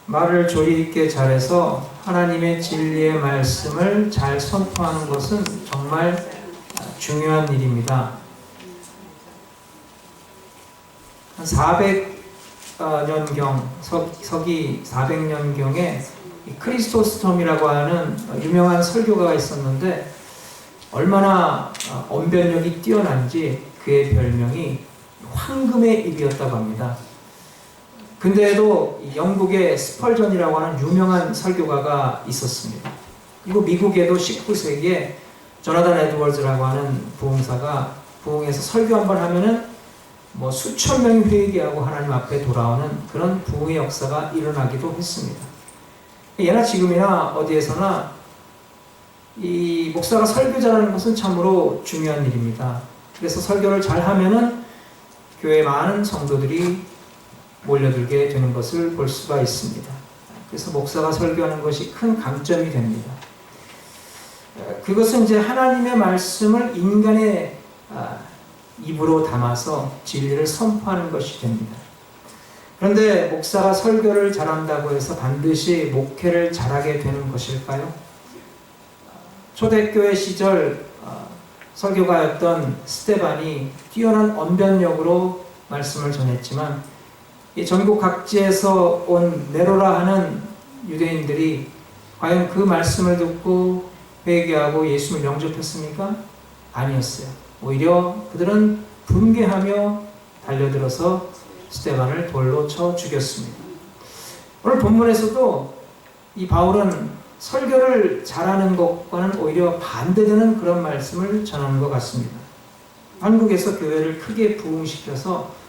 말을 조리 있게 잘해서 하나님의 진리의 말씀을 잘 선포하는 것은 정말 중요한 일입니다. 한 400년경, 서기 400년경에 크리스토스톰이라고 하는 유명한 설교가가 있었는데 얼마나 언변력이 뛰어난지 그의 별명이 황금의 입이었다고 합니다. 근데도 영국의 스펄전이라고 하는 유명한 설교가가 있었습니다. 그리고 미국에도 19세기에 조나단 에드워즈라고 하는 부흥사가 부흥에서 설교 한번 하면은 뭐 수천 명이 회개하고 하나님 앞에 돌아오는 그런 부흥의 역사가 일어나기도 했습니다. 예나 지금이나 어디에서나 이 목사가 설교자라는 것은 참으로 중요한 일입니다. 그래서 설교를 잘 하면은 교회에 많은 성도들이 몰려들게 되는 것을 볼 수가 있습니다. 그래서 목사가 설교하는 것이 큰 강점이 됩니다. 그것은 이제 하나님의 말씀을 인간의 입으로 담아서 진리를 선포하는 것이 됩니다. 그런데 목사가 설교를 잘한다고 해서 반드시 목회를 잘하게 되는 것일까요? 초대교회 시절 설교가였던 스데반이 뛰어난 언변력으로 말씀을 전했지만 이 전국 각지에서 온 네로라 하는 유대인들이 과연 그 말씀을 듣고 회개하고 예수를 영접했습니까? 아니었어요. 오히려 그들은 분개하며 달려들어서 스데반을 돌로 쳐 죽였습니다. 오늘 본문에서도 이 바울은 설교를 잘하는 것과는 오히려 반대되는 그런 말씀을 전하는 것 같습니다. 한국에서 교회를 크게 부흥시켜서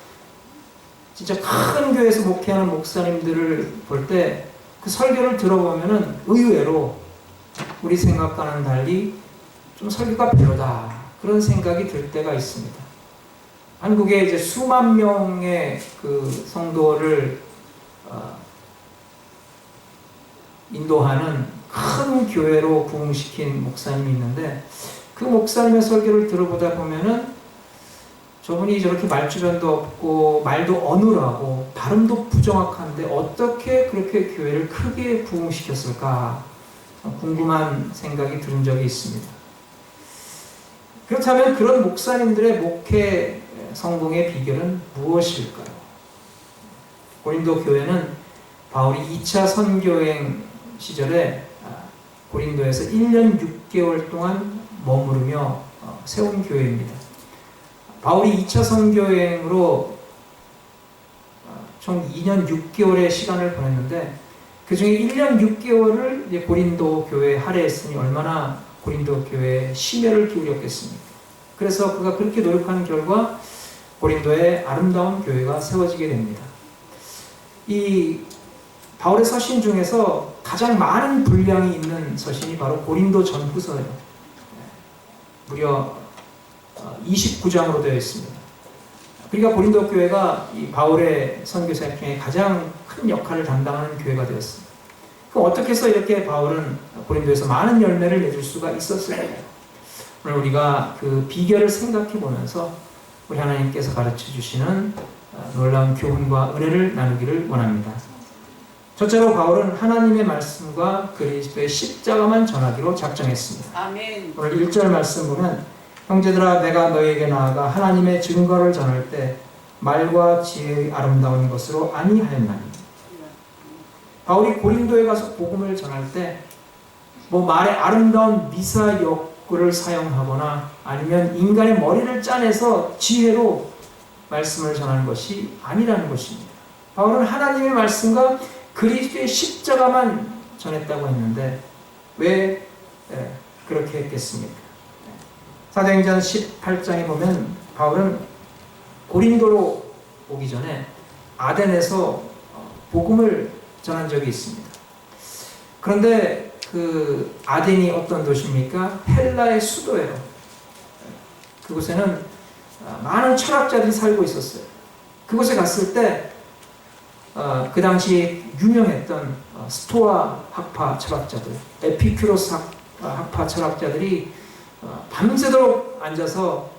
진짜 큰 교회에서 목회하는 목사님들을 볼 때 그 설교를 들어보면은 의외로 우리 생각과는 달리 좀 설교가 별로다 그런 생각이 들 때가 있습니다. 한국에 이제 수만 명의 그 성도를 인도하는 큰 교회로 부흥시킨 목사님이 있는데 그 목사님의 설교를 들어보다 보면은 저분이 저렇게 말주변도 없고 말도 어눌하고 발음도 부정확한데 어떻게 그렇게 교회를 크게 부흥시켰을까 궁금한 생각이 든 적이 있습니다. 그렇다면 그런 목사님들의 목회 성공의 비결은 무엇일까요? 고린도 교회는 바울이 2차 선교행 시절에 고린도에서 1년 6개월 동안 머무르며 세운 교회입니다. 바울이 2차 선교여행으로 총 2년 6개월의 시간을 보냈는데 그 중에 1년 6개월을 이제 고린도 교회에 할애했으니 얼마나 고린도 교회에 심혈을 기울였겠습니까? 그래서 그가 그렇게 노력하는 결과 고린도에 아름다운 교회가 세워지게 됩니다. 이 바울의 서신 중에서 가장 많은 분량이 있는 서신이 바로 고린도 전후서예요. 무려 29장으로 되어 있습니다. 그러니까 고린도 교회가 이 바울의 선교 사역 중에 가장 큰 역할을 담당하는 교회가 되었습니다. 그럼 어떻게 해서 이렇게 바울은 고린도에서 많은 열매를 맺을 수가 있었을까요? 오늘 우리가 그 비결을 생각해 보면서 우리 하나님께서 가르쳐 주시는 놀라운 교훈과 은혜를 나누기를 원합니다. 첫째로 바울은 하나님의 말씀과 그리스도의 십자가만 전하기로 작정했습니다. 아멘. 오늘 1절 말씀 보면 형제들아 내가 너희에게 나아가 하나님의 증거를 전할 때 말과 지혜의 아름다운 것으로 아니하였나니. 바울이 고린도에 가서 복음을 전할 때 뭐 말의 아름다운 미사여구를 사용하거나 아니면 인간의 머리를 짜내서 지혜로 말씀을 전하는 것이 아니라는 것입니다. 바울은 하나님의 말씀과 그리스도의 십자가만 전했다고 했는데 왜 그렇게 했겠습니까? 사도행전 18장에 보면 바울은 고린도로 오기 전에 아덴에서 복음을 전한 적이 있습니다. 그런데 그 아덴이 어떤 도시입니까? 헬라의 수도예요. 그곳에는 많은 철학자들이 살고 있었어요. 그곳에 갔을 때 그 당시 유명했던 스토아 학파 철학자들, 에피큐로스 학파 철학자들이 밤새도록 앉아서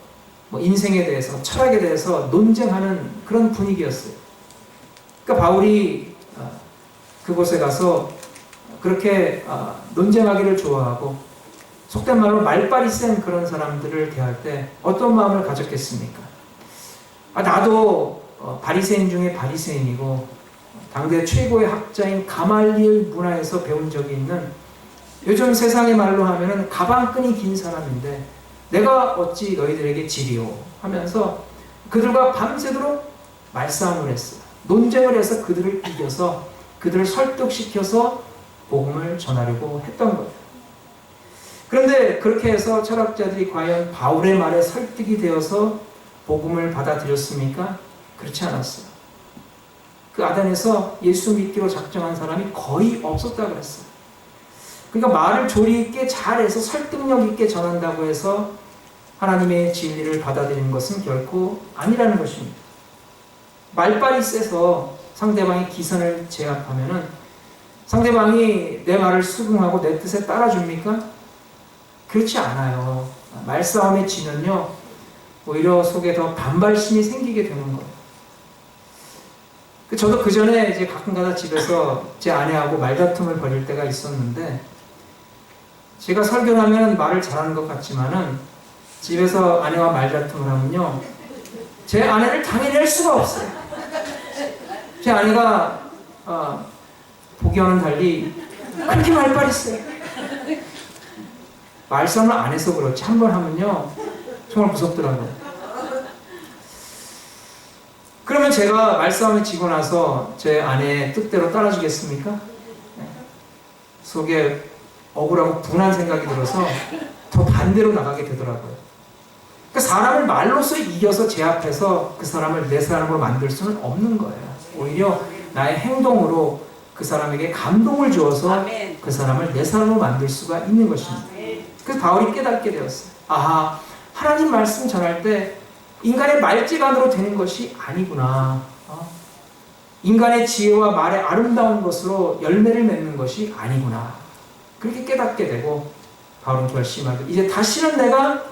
뭐 인생에 대해서, 철학에 대해서 논쟁하는 그런 분위기였어요. 그러니까 바울이 그곳에 가서 그렇게 논쟁하기를 좋아하고 속된 말로 말빨이 센 그런 사람들을 대할 때 어떤 마음을 가졌겠습니까? 나도 바리새인 중에 바리새인이고 당대 최고의 학자인 가말리엘 문화에서 배운 적이 있는, 요즘 세상의 말로 하면은 가방끈이 긴 사람인데 내가 어찌 너희들에게 지리오 하면서 그들과 밤새도록 말싸움을 했어요. 논쟁을 해서 그들을 이겨서 그들을 설득시켜서 복음을 전하려고 했던 거예요. 그런데 그렇게 해서 철학자들이 과연 바울의 말에 설득이 되어서 복음을 받아들였습니까? 그렇지 않았어요. 그 아덴에서 예수 믿기로 작정한 사람이 거의 없었다고 그랬어요. 그러니까 말을 조리 있게 잘해서 설득력 있게 전한다고 해서 하나님의 진리를 받아들이는 것은 결코 아니라는 것입니다. 말빨이 세서 상대방의 기선을 제압하면은 상대방이 내 말을 수긍하고 내 뜻에 따라줍니까? 그렇지 않아요. 말싸움에 지면요, 오히려 속에 더 반발심이 생기게 되는 거예요. 저도 그 전에 이제 가끔가다 집에서 제 아내하고 말다툼을 벌일 때가 있었는데, 제가 설교를 하면 말을 잘하는 것 같지만은 집에서 아내와 말다툼을 하면요, 제 아내를 당해낼 수가 없어요. 제 아내가 보기와는 달리 그렇게 말빨이 세요. 말싸움을 안 해서 그렇지 한 번 하면요 정말 무섭더라고요. 그러면 제가 말싸움에 지고 나서 제 아내의 뜻대로 따라주겠습니까? 네. 속에 억울하고 분한 생각이 들어서 더 반대로 나가게 되더라고요. 그러니까 사람을 말로써 이겨서 제압해서 그 사람을 내 사람으로 만들 수는 없는 거예요. 오히려 나의 행동으로 그 사람에게 감동을 주어서 그 사람을 내 사람으로 만들 수가 있는 것입니다. 그래서 바울이 깨닫게 되었어요. 아하, 하나님 말씀 전할 때 인간의 말재간으로 되는 것이 아니구나. 인간의 지혜와 말의 아름다운 것으로 열매를 맺는 것이 아니구나. 그렇게 깨닫게 되고 바울은 결심하고, 이제 다시는 내가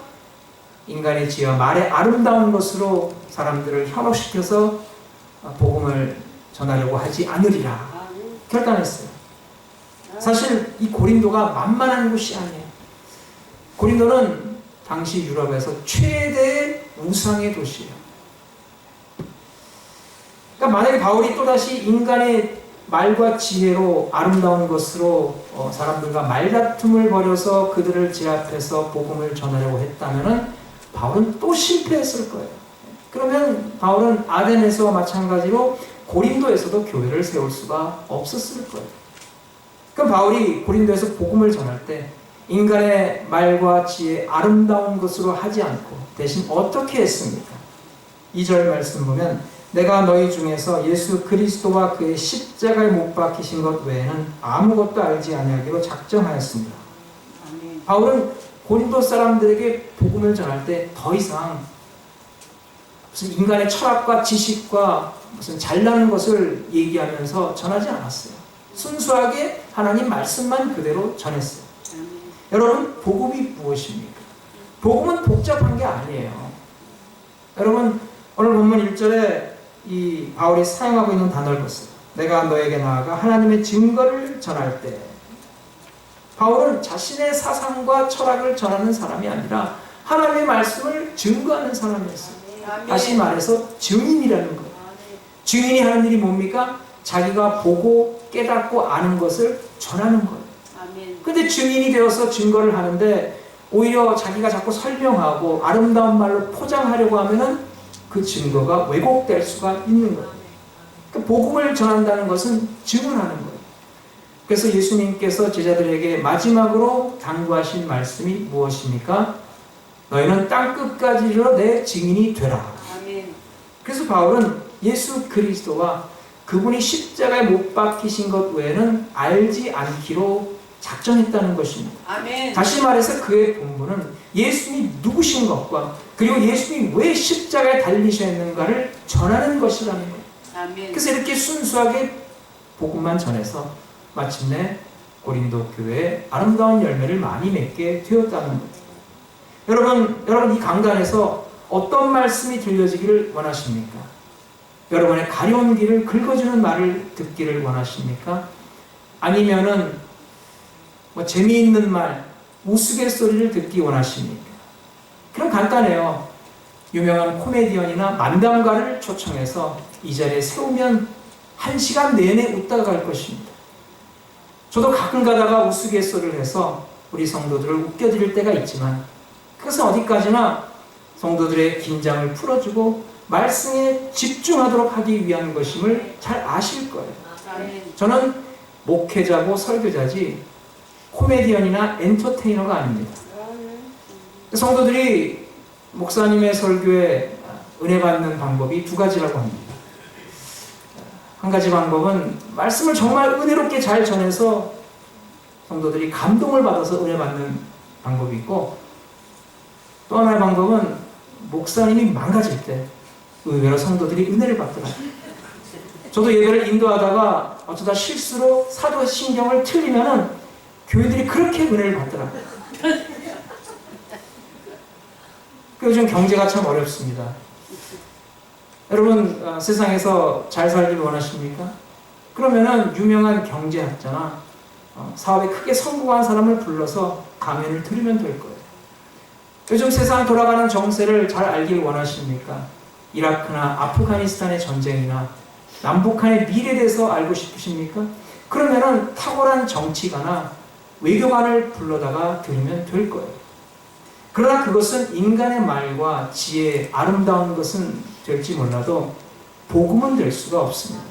인간의 지혜와 말의 아름다운 것으로 사람들을 현혹시켜서 복음을 전하려고 하지 않으리라 결단했어요. 사실 이 고린도가 만만한 곳이 아니에요. 고린도는 당시 유럽에서 최대의 우상의 도시예요. 그러니까 만약에 바울이 또다시 인간의 말과 지혜로 아름다운 것으로 사람들과 말다툼을 벌여서 그들을 제압해서 복음을 전하려고 했다면 바울은 또 실패했을 거예요. 그러면 바울은 아덴에서와 마찬가지로 고린도에서도 교회를 세울 수가 없었을 거예요. 그럼 바울이 고린도에서 복음을 전할 때 인간의 말과 지혜 아름다운 것으로 하지 않고 대신 어떻게 했습니까? 2절 말씀 보면 내가 너희 중에서 예수 그리스도와 그의 십자가에 못 박히신 것 외에는 아무것도 알지 아니하기로 작정하였습니다. 바울은 고린도 사람들에게 복음을 전할 때 더 이상 무슨 인간의 철학과 지식과 무슨 잘나는 것을 얘기하면서 전하지 않았어요. 순수하게 하나님 말씀만 그대로 전했어요. 여러분, 복음이 무엇입니까? 복음은 복잡한 게 아니에요. 여러분, 오늘 본문 1절에 이 바울이 사용하고 있는 단어를 보세요. 내가 너에게 나아가 하나님의 증거를 전할 때, 바울은 자신의 사상과 철학을 전하는 사람이 아니라 하나님의 말씀을 증거하는 사람이었어요. 다시 말해서 증인이라는 거예요. 증인이 하는 일이 뭡니까? 자기가 보고 깨닫고 아는 것을 전하는 거예요. 근데 증인이 되어서 증거를 하는데 오히려 자기가 자꾸 설명하고 아름다운 말로 포장하려고 하면은 그 증거가 왜곡될 수가 있는 거예요. 그러니까 복음을 전한다는 것은 증언하는 거예요. 그래서 예수님께서 제자들에게 마지막으로 당부하신 말씀이 무엇입니까? 너희는 땅끝까지 이르러 내 증인이 되라. 그래서 바울은 예수 그리스도와 그분이 십자가에 못 박히신 것 외에는 알지 않기로 작정했다는 것입니다. 아멘. 다시 말해서 그의 본분은 예수님이 누구신 것과 그리고 예수님이 왜 십자가에 달리셔야 했는가를 전하는 것이라는 거예요. 아멘. 그래서 이렇게 순수하게 복음만 전해서 마침내 고린도 교회에 아름다운 열매를 많이 맺게 되었다는 거예요. 여러분 이 강단에서 어떤 말씀이 들려지기를 원하십니까? 여러분의 가려운 길을 긁어주는 말을 듣기를 원하십니까? 아니면은 뭐 재미있는 말, 우스갯소리를 듣기 원하십니까? 그럼 간단해요. 유명한 코미디언이나 만담가를 초청해서 이 자리에 세우면 1시간 내내 웃다가 갈 것입니다. 저도 가끔 가다가 우스갯소리를 해서 우리 성도들을 웃겨드릴 때가 있지만 그것은 어디까지나 성도들의 긴장을 풀어주고 말씀에 집중하도록 하기 위한 것임을 잘 아실 거예요. 저는 목회자고 설교자지 코미디언이나 엔터테이너가 아닙니다. 성도들이 목사님의 설교에 은혜 받는 방법이 두 가지라고 합니다. 한 가지 방법은 말씀을 정말 은혜롭게 잘 전해서 성도들이 감동을 받아서 은혜 받는 방법이 있고, 또 하나의 방법은 목사님이 망가질 때 의외로 성도들이 은혜를 받더라고요. 저도 예배를 인도하다가 어쩌다 실수로 사도신경을 틀리면은 교인들이 그렇게 은혜를 받더라고요. 요즘 경제가 참 어렵습니다. 여러분 세상에서 잘 살기를 원하십니까? 그러면은 유명한 경제학자나 사업에 크게 성공한 사람을 불러서 강연을 들으면 될 거예요. 요즘 세상 돌아가는 정세를 잘 알길 원하십니까? 이라크나 아프가니스탄의 전쟁이나 남북한의 미래에 대해서 알고 싶으십니까? 그러면은 탁월한 정치가나 외교관을 불러다가 들으면 될 거예요. 그러나 그것은 인간의 말과 지혜의 아름다운 것은 될지 몰라도 복음은 될 수가 없습니다.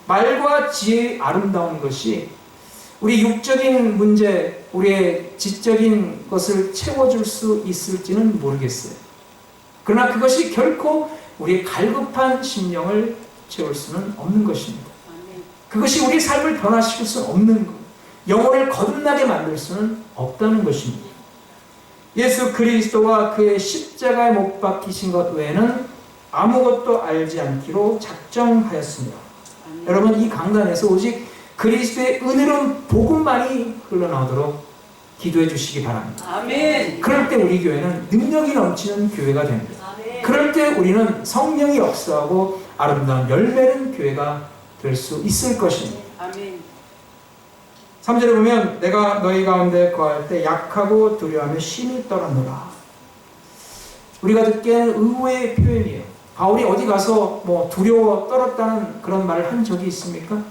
말과 지혜의 아름다운 것이 우리 육적인 문제, 우리의 지적인 것을 채워줄 수 있을지는 모르겠어요. 그러나 그것이 결코 우리의 갈급한 심령을 채울 수는 없는 것입니다. 그것이 우리 삶을 변화시킬 수 없는 것, 영혼을 거듭나게 만들 수는 없다는 것입니다. 예수 그리스도와 그의 십자가에 못 박히신 것 외에는 아무것도 알지 않기로 작정하였습니다. 여러분, 이 강단에서 오직 그리스도의 은혜로운 복음만이 흘러나오도록 기도해 주시기 바랍니다. 아멘. 그럴 때 우리 교회는 능력이 넘치는 교회가 됩니다. 아멘. 그럴 때 우리는 성령이 역사하고 아름다운 열매는 교회가 될 수 있을 것입니다. 아멘. 3절에 보면 내가 너희 가운데 거할 때 약하고 두려워하며 심히 떨었노라. 우리가 듣기에는 의외의 표현이에요. 바울이 어디 가서 뭐 두려워 떨었다는 그런 말을 한 적이 있습니까?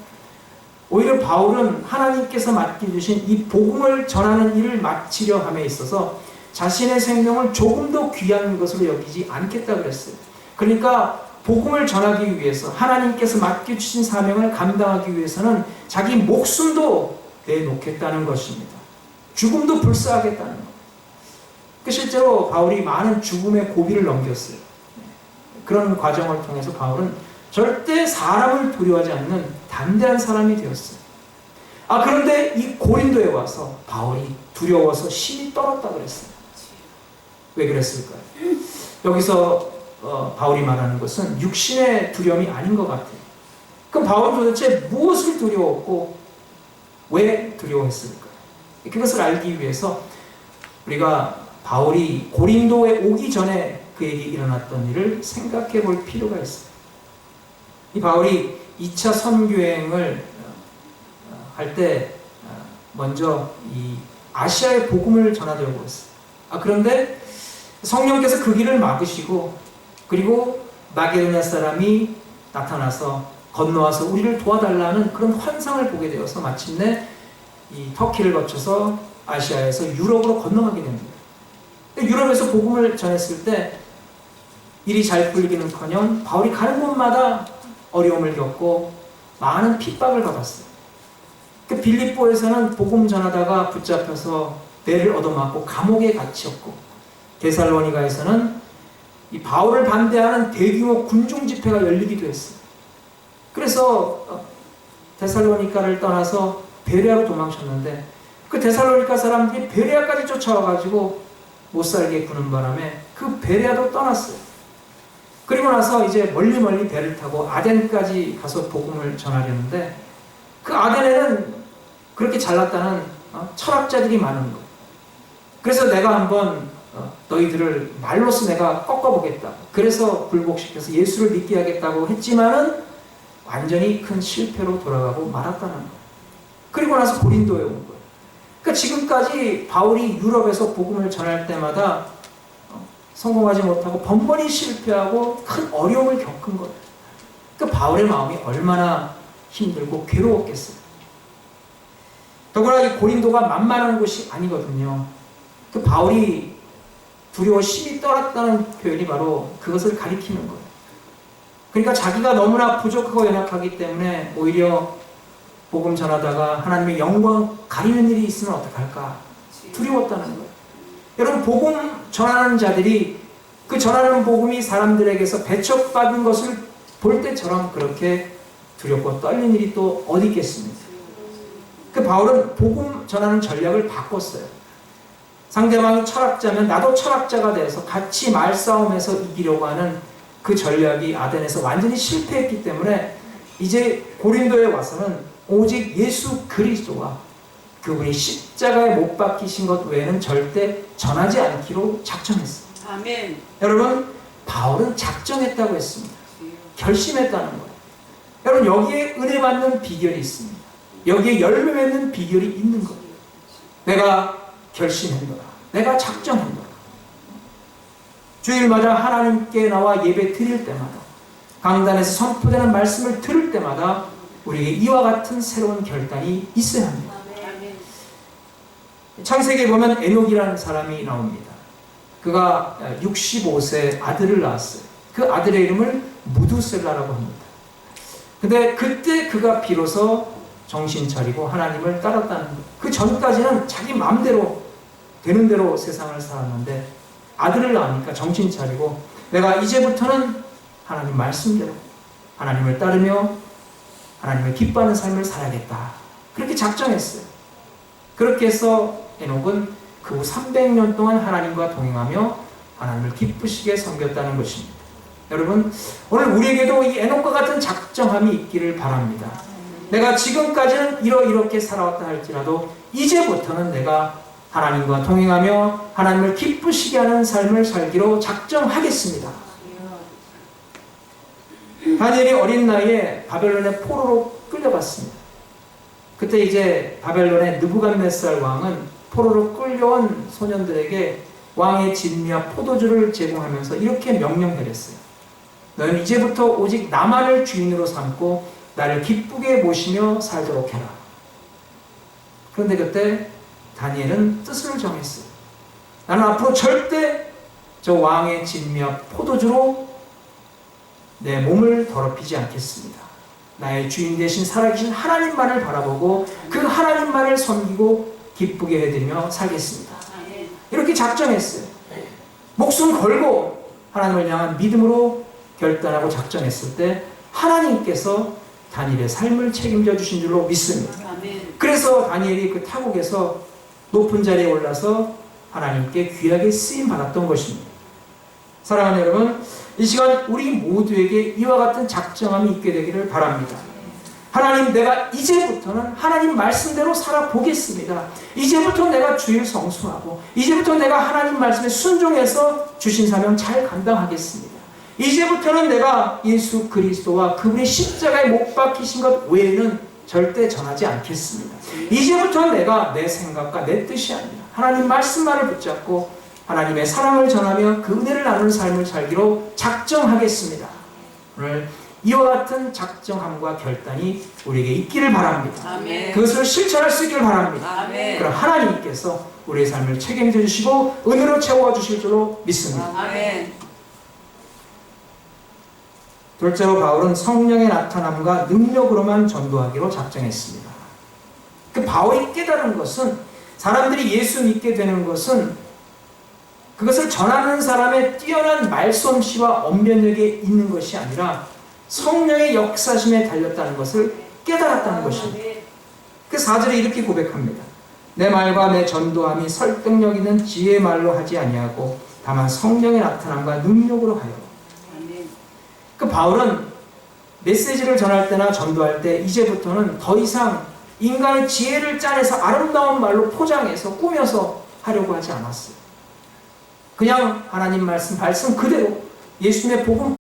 오히려 바울은 하나님께서 맡겨주신 이 복음을 전하는 일을 마치려 함에 있어서 자신의 생명을 조금 더 귀한 것으로 여기지 않겠다 그랬어요. 그러니까 복음을 전하기 위해서 하나님께서 맡겨주신 사명을 감당하기 위해서는 자기 목숨도 내놓겠다는 것입니다. 죽음도 불사하겠다는 것. 실제로 바울이 많은 죽음의 고비를 넘겼어요. 그런 과정을 통해서 바울은 절대 사람을 두려워하지 않는 담대한 사람이 되었어요. 그런데 이 고린도에 와서 바울이 두려워서 심히 떨었다 그랬어요. 왜 그랬을까요? 여기서 바울이 말하는 것은 육신의 두려움이 아닌 것 같아요. 그럼 바울은 도대체 무엇을 두려웠고 왜 두려워했을까요? 그것을 알기 위해서 우리가 바울이 고린도에 오기 전에 그에게 일어났던 일을 생각해 볼 필요가 있어요. 이 바울이 2차 선교행을 할 때 먼저 이 아시아의 복음을 전하려고 했어요. 그런데 성령께서 그 길을 막으시고 그리고 마게도냐 사람이 나타나서 건너와서 우리를 도와달라는 그런 환상을 보게 되어서 마침내 이 터키를 거쳐서 아시아에서 유럽으로 건너가게 됩니다. 유럽에서 복음을 전했을 때 일이 잘 풀리기는커녕 바울이 가는 곳마다 어려움을 겪고 많은 핍박을 받았어요. 빌립보에서는 복음 전하다가 붙잡혀서 배를 얻어맞고 감옥에 갇혔고, 데살로니가에서는 이 바울을 반대하는 대규모 군중 집회가 열리기도 했어요. 그래서 데살로니가를 떠나서 베레아로 도망쳤는데 그 데살로니가 사람들이 베레아까지 쫓아와가지고 못 살게 구는 바람에 그 베레아도 떠났어요. 그리고 나서 이제 멀리 배를 타고 아덴까지 가서 복음을 전하려는데 그 아덴에는 그렇게 잘났다는 철학자들이 많은 거예요. 그래서 내가 한번 너희들을 말로써 내가 꺾어보겠다. 그래서 굴복시켜서 예수를 믿게 하겠다고 했지만은 완전히 큰 실패로 돌아가고 말았다는 거예요. 그리고 나서 고린도에 온 거예요. 그러니까 지금까지 바울이 유럽에서 복음을 전할 때마다 성공하지 못하고 번번이 실패하고 큰 어려움을 겪은 거예요. 그러니까 바울의 마음이 얼마나 힘들고 괴로웠겠어요. 더구나 이 고린도가 만만한 곳이 아니거든요. 그 바울이 두려워 심히 떨었다는 표현이 바로 그것을 가리키는 거예요. 그러니까 자기가 너무나 부족하고 연약하기 때문에 오히려 복음 전하다가 하나님의 영광 가리는 일이 있으면 어떡할까 두려웠다는 거예요. 여러분, 복음 전하는 자들이 그 전하는 복음이 사람들에게서 배척받은 것을 볼 때처럼 그렇게 두렵고 떨리는 일이 또 어디 있겠습니까? 그 바울은 복음 전하는 전략을 바꿨어요. 상대방이 철학자면 나도 철학자가 돼서 같이 말싸움에서 이기려고 하는 그 전략이 아덴에서 완전히 실패했기 때문에 이제 고린도에 와서는 오직 예수 그리스도와 그분이 십자가에 못 박히신 것 외에는 절대 전하지 않기로 작정했어요. 아멘. 여러분, 바울은 작정했다고 했습니다. 결심했다는 거예요. 여러분, 여기에 은혜 받는 비결이 있습니다. 여기에 열매 맺는 비결이 있는 거예요. 내가 결심했노라. 내가 작정했노라. 주일마다 하나님께 나와 예배 드릴 때마다, 강단에서 선포되는 말씀을 들을 때마다 우리에게 이와 같은 새로운 결단이 있어야 합니다. 창세기에 보면 에녹이라는 사람이 나옵니다. 그가 65세 아들을 낳았어요. 그 아들의 이름을 무두셀라라고 합니다. 근데 그때 그가 비로소 정신 차리고 하나님을 따랐다는 거예요. 그 전까지는 자기 마음대로 되는 대로 세상을 살았는데 아들을 낳으니까 정신 차리고 내가 이제부터는 하나님 말씀대로 하나님을 따르며 하나님을 기뻐하는 삶을 살아야겠다. 그렇게 작정했어요. 그렇게 해서 에녹은 그 후 300년 동안 하나님과 동행하며 하나님을 기쁘시게 섬겼다는 것입니다. 여러분, 오늘 우리에게도 이 에녹과 같은 작정함이 있기를 바랍니다. 내가 지금까지는 이렇게 살아왔다 할지라도 이제부터는 내가 하나님과 동행하며 하나님을 기쁘시게 하는 삶을 살기로 작정하겠습니다. 다니엘이 어린 나이에 바벨론의 포로로 끌려갔습니다. 그때 이제 바벨론의 느부갓네살 왕은 포로로 끌려온 소년들에게 왕의 진미와 포도주를 제공하면서 이렇게 명령 내렸어요. 너는 이제부터 오직 나만을 주인으로 삼고 나를 기쁘게 모시며 살도록 해라. 그런데 그때 다니엘은 뜻을 정했어요. 나는 앞으로 절대 저 왕의 진미와 포도주로 내 몸을 더럽히지 않겠습니다. 나의 주인 대신 살아계신 하나님만을 바라보고 그 하나님만을 섬기고 기쁘게 해드리며 살겠습니다. 이렇게 작정했어요. 목숨 걸고 하나님을 향한 믿음으로 결단하고 작정했을 때 하나님께서 다니엘의 삶을 책임져 주신 줄로 믿습니다. 그래서 다니엘이 그 타국에서 높은 자리에 올라서 하나님께 귀하게 쓰임 받았던 것입니다. 사랑하는 여러분, 이 시간 우리 모두에게 이와 같은 작정함이 있게 되기를 바랍니다. 하나님, 내가 이제부터는 하나님 말씀대로 살아보겠습니다. 이제부터 내가 주일 성수하고 이제부터 내가 하나님 말씀에 순종해서 주신 사명 잘 감당하겠습니다. 이제부터는 내가 예수 그리스도와 그분의 십자가에 못 박히신 것 외에는 절대 전하지 않겠습니다. 이제부터 내가 내 생각과 내 뜻이 아니라 하나님 말씀만을 붙잡고 하나님의 사랑을 전하며 그 은혜를 나누는 삶을 살기로 작정하겠습니다. 오늘 이와 같은 작정함과 결단이 우리에게 있기를 바랍니다. 아멘. 그것을 실천할 수 있기를 바랍니다. 아멘. 그럼 하나님께서 우리의 삶을 책임져 주시고 은혜로 채워 주실 줄로 믿습니다. 아멘. 둘째로 바울은 성령의 나타남과 능력으로만 전도하기로 작정했습니다. 그 바울이 깨달은 것은 사람들이 예수 믿게 되는 것은 그것을 전하는 사람의 뛰어난 말솜씨와 언변력에 있는 것이 아니라 성령의 역사심에 달렸다는 것을 깨달았다는 것입니다. 그 4절에 이렇게 고백합니다. 내 말과 내 전도함이 설득력 있는 지혜의 말로 하지 아니하고 다만 성령의 나타남과 능력으로 하여. 그 바울은 메시지를 전할 때나 전도할 때 이제부터는 더 이상 인간의 지혜를 짜내서 아름다운 말로 포장해서 꾸며서 하려고 하지 않았어요. 그냥 하나님 말씀 그대로 예수님의 복음